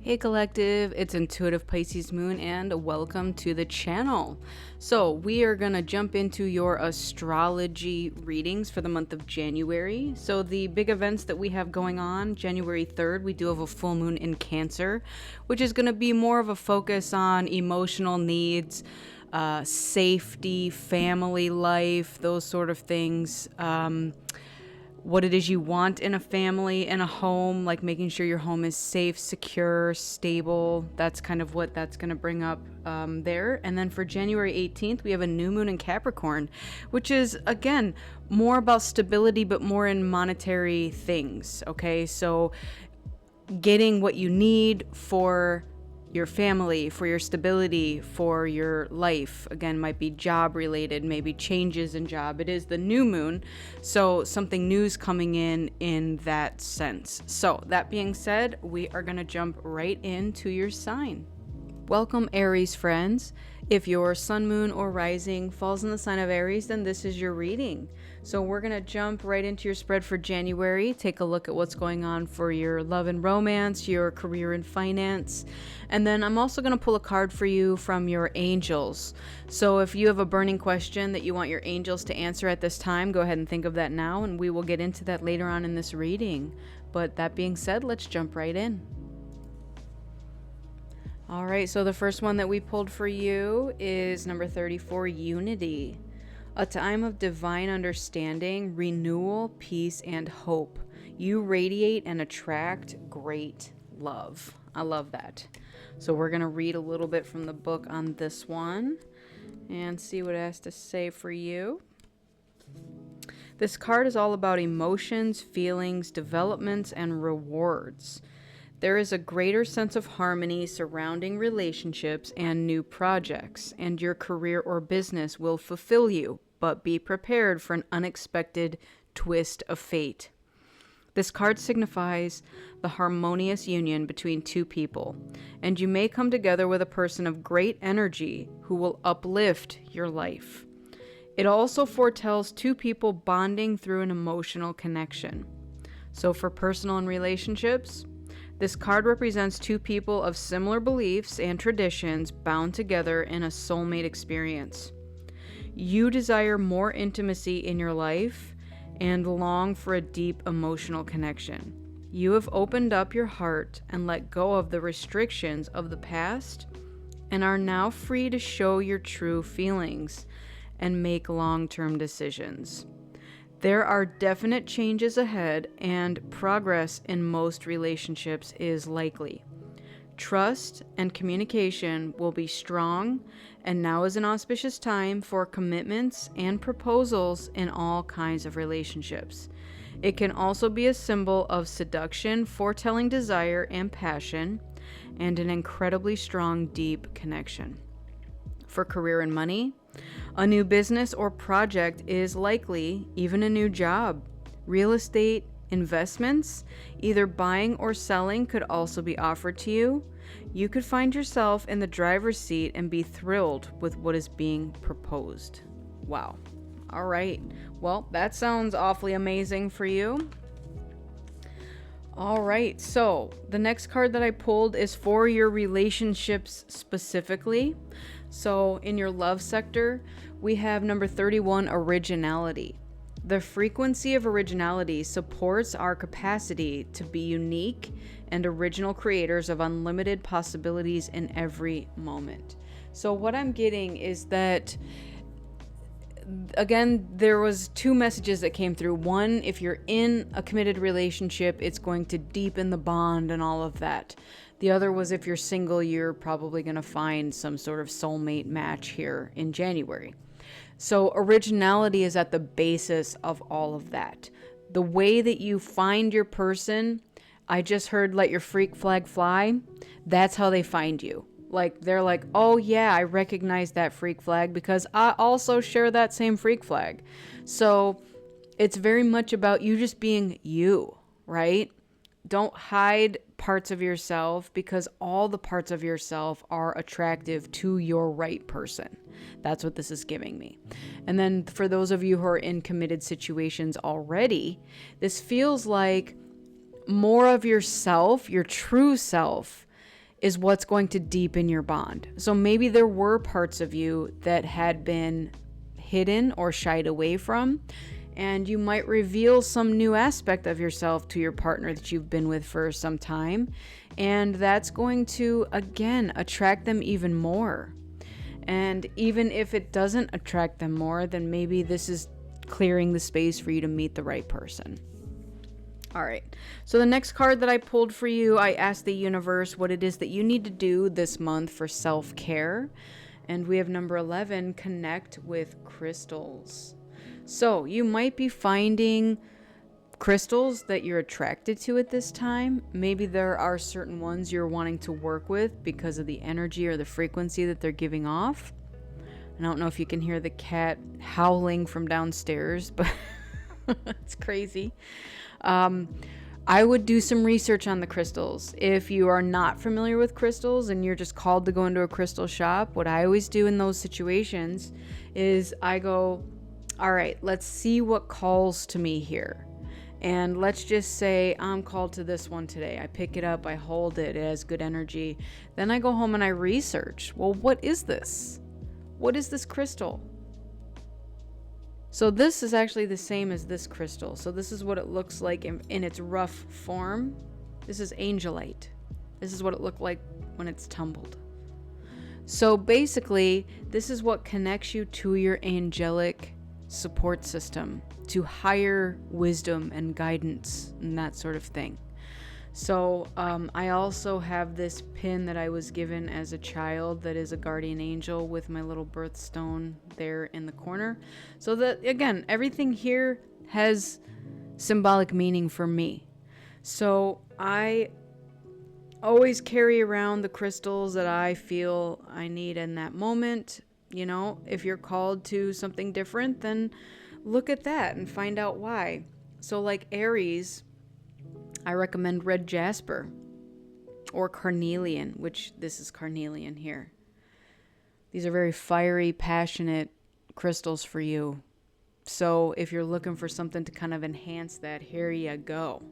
Hey collective, it's Intuitive Pisces Moon and welcome to the channel. So we are going to jump into your astrology readings for the month of January. So the big events that we have going on, January 3rd, we do have a full moon in Cancer, which is going to be more of a focus on emotional needs, safety, family life, those sort of things. What it is you want in a family and a home, like making sure your home is safe, secure, stable. That's kind of what that's going to bring up there. And then for January 18th, we have a new moon in Capricorn, which is, again, more about stability, but more in monetary things. Okay, so getting what you need for your family, for your stability, for your life. Again, might be job related, maybe changes in job. It is the new moon, so something new's coming in that sense. So that being said, we are going to jump right into your sign. Welcome, Aries friends. If your sun, moon, or rising falls in the sign of Aries, then this is your reading. So we're going to jump right into your spread for January, take a look at what's going on for your love and romance, your career and finance, and then I'm also going to pull a card for you from your angels. So if you have a burning question that you want your angels to answer at this time, go ahead and think of that now, and we will get into that later on in this reading. But that being said, let's jump right in. All right, so the first one that we pulled for you is number 34, Unity. A time of divine understanding, renewal, peace, and hope. You radiate and attract great love. I love that. So we're going to read a little bit from the book on this one and see what it has to say for you. This card is all about emotions, feelings, developments, and rewards. There is a greater sense of harmony surrounding relationships and new projects, and your career or business will fulfill you, but be prepared for an unexpected twist of fate. This card signifies the harmonious union between two people, and you may come together with a person of great energy who will uplift your life. It also foretells two people bonding through an emotional connection. So for personal and relationships, this card represents two people of similar beliefs and traditions bound together in a soulmate experience. You desire more intimacy in your life and long for a deep emotional connection. You have opened up your heart and let go of the restrictions of the past and are now free to show your true feelings and make long-term decisions. There are definite changes ahead, and progress in most relationships is likely. Trust and communication will be strong, and now is an auspicious time for commitments and proposals in all kinds of relationships. It can also be a symbol of seduction, foretelling desire and passion, and an incredibly strong, deep connection. For career and money, a new business or project is likely, even a new job. Real estate, investments, either buying or selling, could also be offered to you. You could find yourself in the driver's seat and be thrilled with what is being proposed. Wow. All right. Well, that sounds awfully amazing for you. All right. So the next card that I pulled is for your relationships specifically. So in your love sector, we have number 31, originality. The frequency of originality supports our capacity to be unique and original creators of unlimited possibilities in every moment. So what I'm getting is that, again, there was two messages that came through. One, if you're in a committed relationship, it's going to deepen the bond and all of that. The other was if you're single, you're probably going to find some sort of soulmate match here in January. So originality is at the basis of all of that. The way that you find your person, I just heard let your freak flag fly. That's how they find you. Like, they're like, oh yeah, I recognize that freak flag because I also share that same freak flag. So it's very much about you just being you, right? Don't hide parts of yourself because all the parts of yourself are attractive to your right person. That's what this is giving me. And then for those of you who are in committed situations already, this feels like more of yourself, your true self, is what's going to deepen your bond. So maybe there were parts of you that had been hidden or shied away from, and you might reveal some new aspect of yourself to your partner that you've been with for some time, and that's going to, again, attract them even more. And even if it doesn't attract them more, then maybe this is clearing the space for you to meet the right person. All right. So the next card that I pulled for you, I asked the universe what it is that you need to do this month for self-care. And we have number 11, connect with crystals. So you might be finding crystals that you're attracted to at this time. Maybe there are certain ones you're wanting to work with because of the energy or the frequency that they're giving off. I don't know if you can hear the cat howling from downstairs, but it's crazy. I would do some research on the crystals. If you are not familiar with crystals and you're just called to go into a crystal shop, what I always do in those situations is I go, all right, let's see what calls to me here. And let's just say I'm called to this one today. I pick it up, I hold it, it has good energy. Then I go home and I research. Well, what is this? What is this crystal? So this is actually the same as this crystal. So this is what it looks like in its rough form. This is angelite. This is what it looked like when it's tumbled. So basically, this is what connects you to your angelic support system, to higher wisdom and guidance and that sort of thing. So I also have this pin that I was given as a child that is a guardian angel with my little birthstone there in the corner. So that, again, everything here has symbolic meaning for me. So I always carry around the crystals that I feel I need in that moment. You know, if you're called to something different, then look at that and find out why. So like Aries, I recommend red jasper or carnelian, which this is carnelian here. These are very fiery, passionate crystals for you. So if you're looking for something to kind of enhance that, here you go.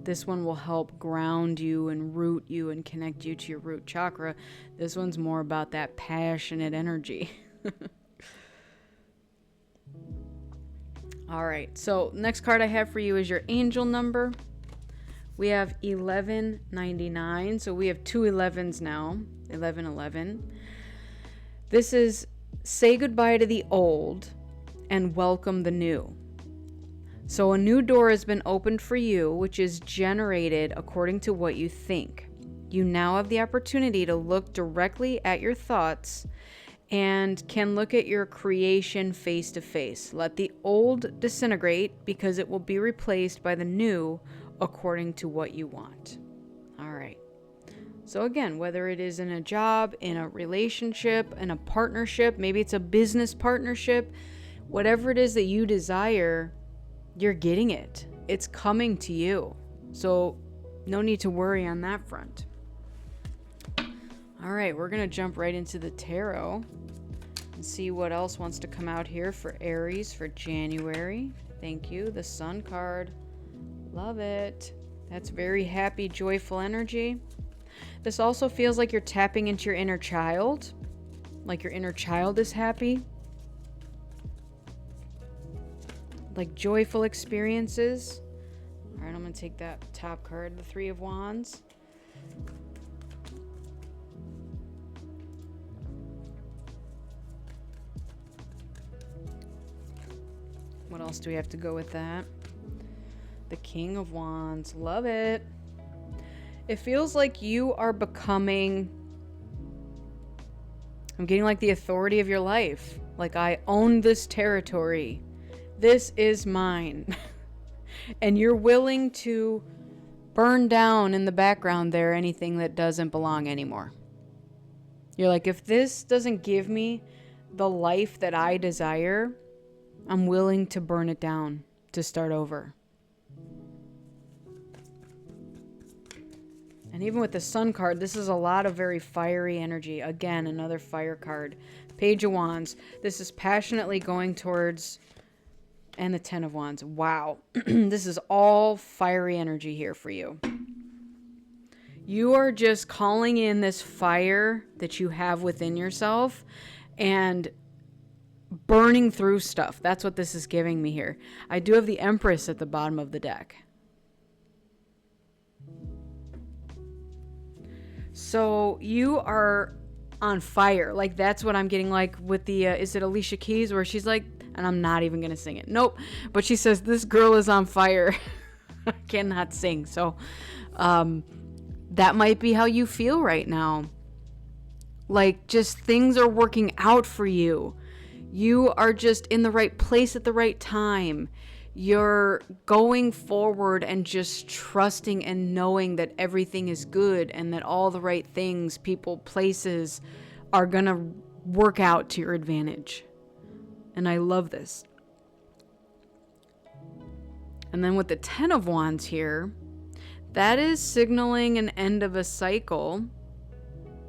This one will help ground you and root you and connect you to your root chakra. This one's more about that passionate energy. All right, so next card I have for you is your angel number. We have 1199, so we have two 11s now, 1111. This is say goodbye to the old and welcome the new. So a new door has been opened for you, which is generated according to what you think. You now have the opportunity to look directly at your thoughts and can look at your creation face to face. Let the old disintegrate because it will be replaced by the new according to what you want. All right. So again, whether it is in a job, in a relationship, in a partnership, maybe it's a business partnership, whatever it is that you desire, you're getting it. It's coming to you. So no need to worry on that front. All right, we're going to jump right into the tarot and see what else wants to come out here for Aries for January. Thank you. The Sun card. Love it. That's very happy, joyful energy. This also feels like you're tapping into your inner child. Like your inner child is happy. Like joyful experiences. All right, I'm going to take that top card, the Three of Wands. What else do we have to go with that? The King of Wands. Love it. It feels like you are becoming... I'm getting like the authority of your life. Like, I own this territory. This is mine. And you're willing to burn down in the background there anything that doesn't belong anymore. You're like, if this doesn't give me the life that I desire, I'm willing to burn it down to start over. And even with the Sun card, this is a lot of very fiery energy. Again, another fire card. Page of Wands. This is passionately going towards... And the Ten of Wands. Wow. This is all fiery energy here for you. You are just calling in this fire that you have within yourself and burning through stuff. That's what this is giving me here. I do have the Empress at the bottom of the deck. So you are on fire. Like, that's what I'm getting, like with the is it Alicia Keys, where she's like, and I'm not even gonna sing it, nope, but she says this girl is on fire. I cannot sing. So that might be how you feel right now. Like, just things are working out for you. You are just in the right place at the right time. You're going forward and just trusting and knowing that everything is good and that all the right things, people, places are going to work out to your advantage. And I love this. And then with the 10 of Wands here, that is signaling an end of a cycle.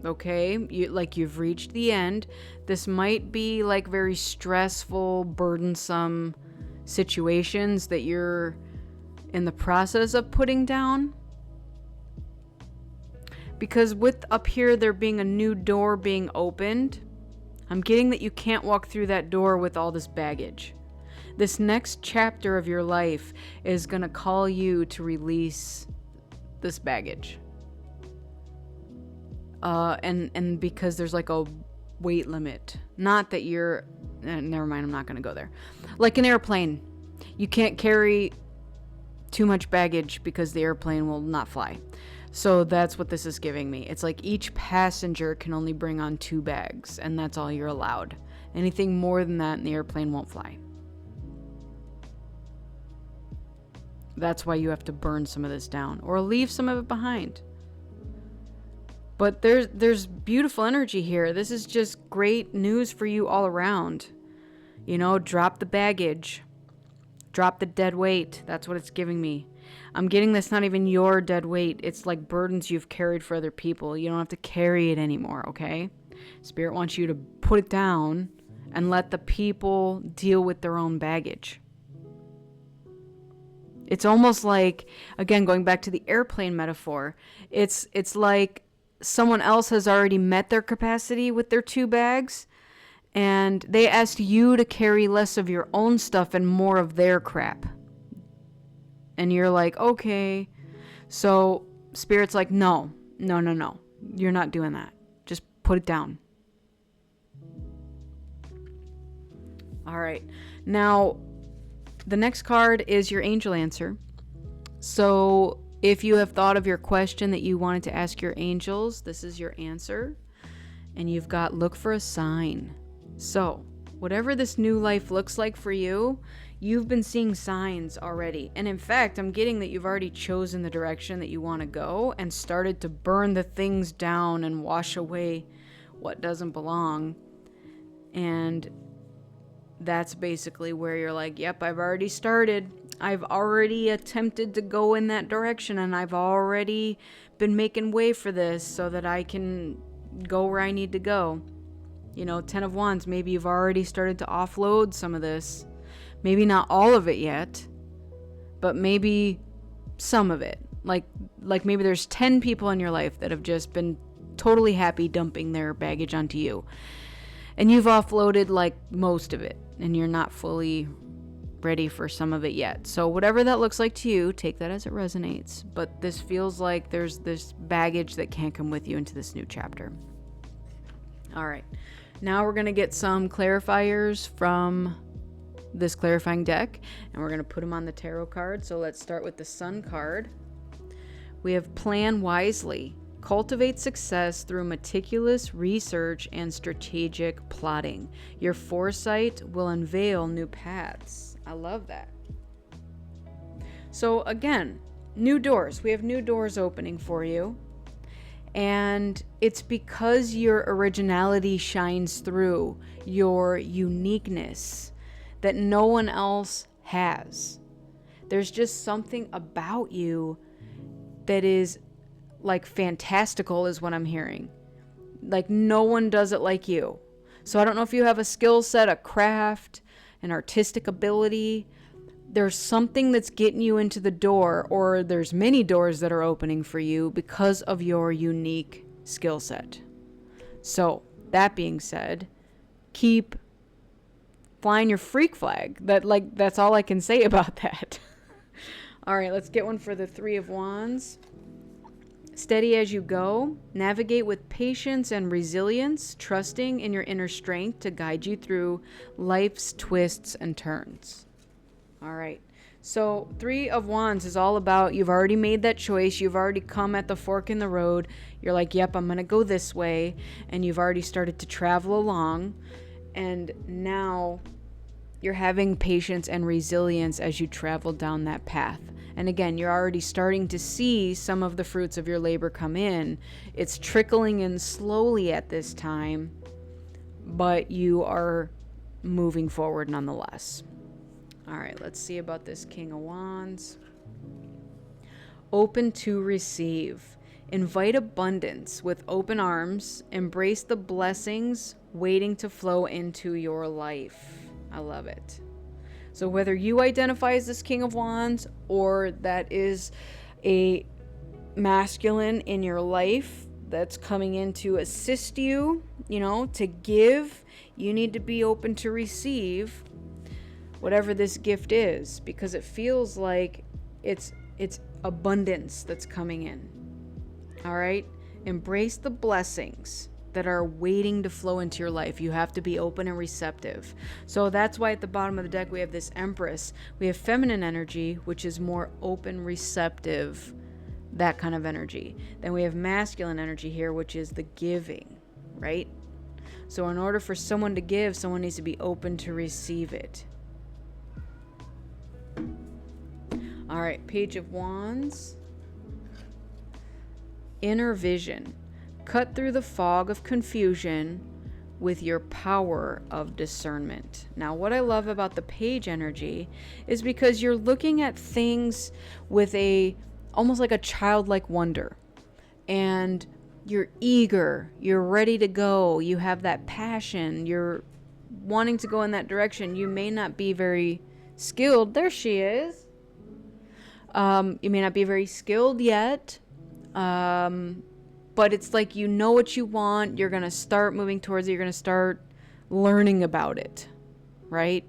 Okay, you've reached the end. This might be like very stressful, burdensome situations that you're in the process of putting down. Because with up here there being a new door being opened, I'm getting that you can't walk through that door with all this baggage. This next chapter of your life is going to call you to release this baggage. And because there's like a weight limit. Not that you're... never mind, I'm not going to go there. Like an airplane. You can't carry too much baggage because the airplane will not fly. So that's what this is giving me. It's like each passenger can only bring on 2 bags, and that's all you're allowed. Anything more than that, and the airplane won't fly. That's why you have to burn some of this down or leave some of it behind. But there's beautiful energy here. This is just great news for you all around. You know, drop the baggage. Drop the dead weight. That's what it's giving me. I'm getting that's not even your dead weight. It's like burdens you've carried for other people. You don't have to carry it anymore, okay? Spirit wants you to put it down and let the people deal with their own baggage. It's almost like, again, going back to the airplane metaphor, it's like someone else has already met their capacity with their 2 bags, and they asked you to carry less of your own stuff and more of their crap. And you're like, okay. So Spirit's like, no. You're not doing that. Just put it down. All right. Now, the next card is your angel answer. So if you have thought of your question that you wanted to ask your angels, this is your answer. And you've got look for a sign. So whatever this new life looks like for you, you've been seeing signs already. And in fact, I'm getting that you've already chosen the direction that you want to go and started to burn the things down and wash away what doesn't belong. And that's basically where you're like, yep, I've already started. I've already attempted to go in that direction, and I've already been making way for this so that I can go where I need to go. You know, 10 of Wands, maybe you've already started to offload some of this. Maybe not all of it yet, but maybe some of it. Like maybe there's 10 people in your life that have just been totally happy dumping their baggage onto you. And you've offloaded like most of it, and you're not fully ready for some of it yet. So whatever that looks like to you, take that as it resonates. But this feels like there's this baggage that can't come with you into this new chapter. All right. Now we're going to get some clarifiers from this clarifying deck, and we're going to put them on the tarot card. So let's start with the Sun card. We have plan wisely. Cultivate success through meticulous research and strategic plotting. Your foresight will unveil new paths. I love that. So again, new doors. We have new doors opening for you. And it's because your originality shines through, your uniqueness that no one else has. There's just something about you that is like fantastical is what I'm hearing. Like no one does it like you. So I don't know if you have a skill set, a craft, an artistic ability, there's something that's getting you into the door, or there's many doors that are opening for you because of your unique skill set. So, that being said, keep flying your freak flag. That's all I can say about that. All right, let's get one for the Three of Wands. Steady as you go. Navigate with patience and resilience, trusting in your inner strength to guide you through life's twists and turns. All right. So, Three of Wands is all about you've already made that choice. You've already come at the fork in the road. You're like, yep, I'm going to go this way. And you've already started to travel along. And now you're having patience and resilience as you travel down that path. And again, you're already starting to see some of the fruits of your labor come in. It's trickling in slowly at this time, but you are moving forward nonetheless. All right, let's see about this King of Wands. Open to receive. Invite abundance with open arms. Embrace the blessings waiting to flow into your life. I love it. So whether you identify as this King of Wands or that is a masculine in your life that's coming in to assist you, to give, you need to be open to receive whatever this gift is, because it feels like it's abundance that's coming in. All right? Embrace the blessings that are waiting to flow into your life. You have to be open and receptive. So that's why at the bottom of the deck we have this Empress. We have feminine energy, which is more open, receptive, that kind of energy. Then we have masculine energy here, which is the giving, right? So in order for someone to give, someone needs to be open to receive it. All right, Page of Wands. Inner vision. Cut through the fog of confusion with your power of discernment. Now, what I love about the Page energy is because you're looking at things with almost like a childlike wonder. And you're eager, you're ready to go, you have that passion, you're wanting to go in that direction. You may not be very skilled. There she is. You may not be very skilled yet. But it's like you know what you want. You're going to start moving towards it. You're going to start learning about it, right?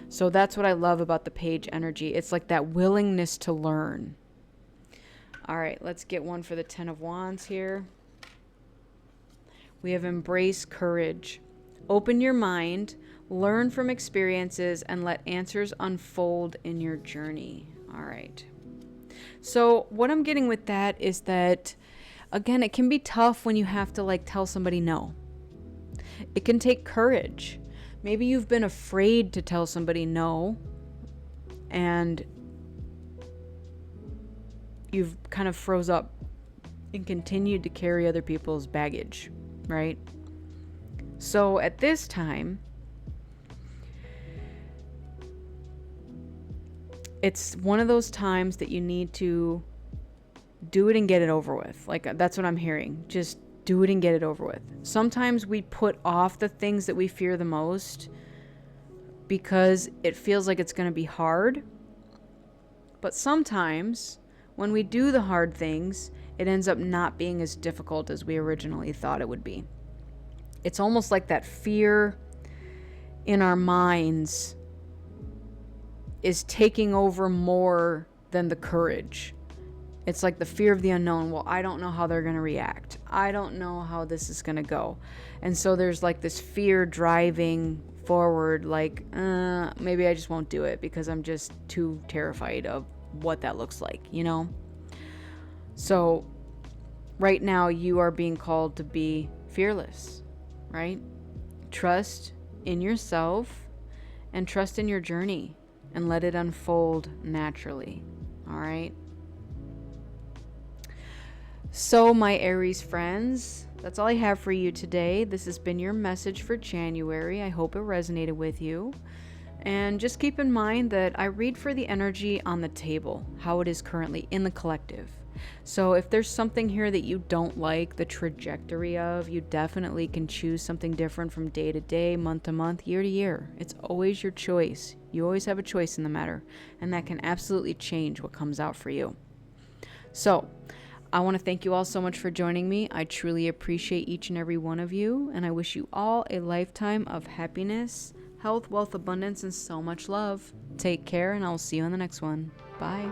So that's what I love about the Page energy. It's like that willingness to learn. All right, let's get one for the Ten of Wands here. We have embrace courage. Open your mind, learn from experiences, and let answers unfold in your journey. All right. So what I'm getting with that is that, again, it can be tough when you have to tell somebody no. It can take courage. Maybe you've been afraid to tell somebody no, and you've kind of froze up and continued to carry other people's baggage, right? So at this time, it's one of those times that you need to do it and get it over with. That's what I'm hearing. Just do it and get it over with. Sometimes we put off the things that we fear the most because it feels like it's going to be hard. But sometimes when we do the hard things, it ends up not being as difficult as we originally thought it would be. It's almost like that fear in our minds is taking over more than the courage. It's like the fear of the unknown. Well, I don't know how they're going to react. I don't know how this is going to go. And so there's this fear driving forward, maybe I just won't do it because I'm just too terrified of what that looks like, So right now you are being called to be fearless, right? Trust in yourself and trust in your journey and let it unfold naturally. All right? So my Aries friends, that's all I have for you today. This has been your message for January. I hope it resonated with you. And just keep in mind that I read for the energy on the table, how it is currently in the collective. So if there's something here that you don't like the trajectory of, you definitely can choose something different from day to day, month to month, year to year. It's always your choice. You always have a choice in the matter, and that can absolutely change what comes out for you. So I want to thank you all so much for joining me. I truly appreciate each and every one of you, and I wish you all a lifetime of happiness, health, wealth, abundance, and so much love. Take care, and I'll see you in the next one. Bye.